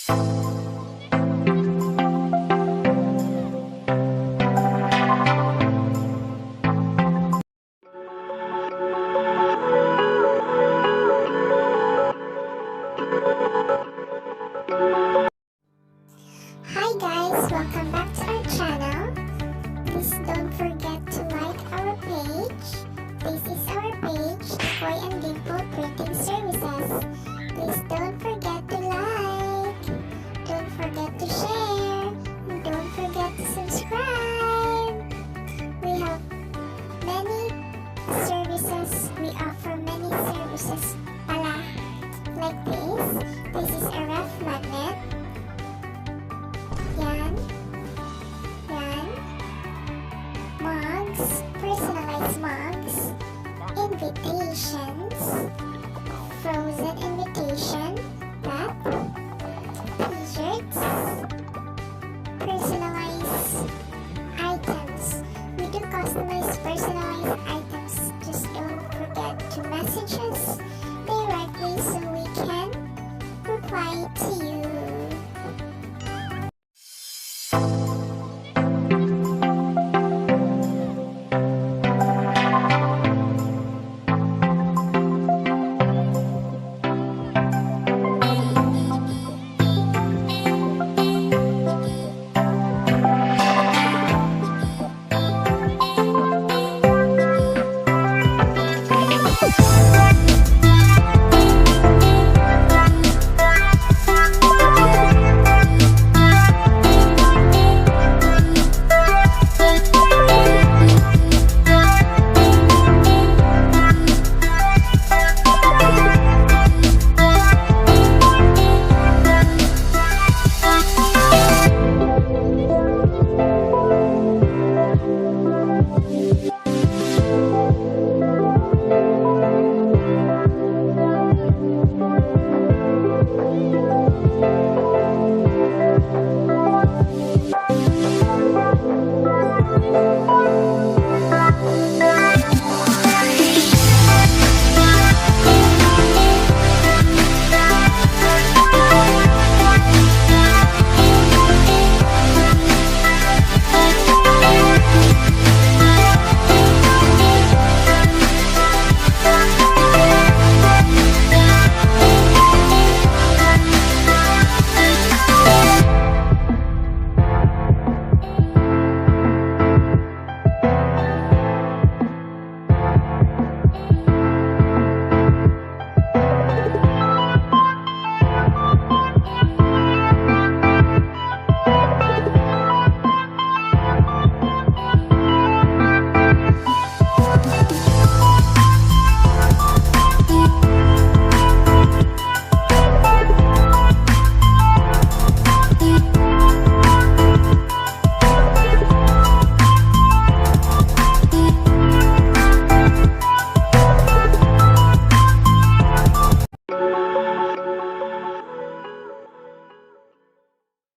Hi guys! Welcome back to our channel. Please don't forget to like our page. This is our page, Koy and Dimple Printing Services. Please don't forget to like. Don't forget to share. And don't forget to subscribe. We have many services. We offer many services pala. Like this. This is a rough magnet. Yan. Yan. Mugs. Personalized mugs. Invitations. Frozen invitation. That. T-shirts. Personalized items. We do customize personalized items. Just don't forget to message us directly so we can reply to you.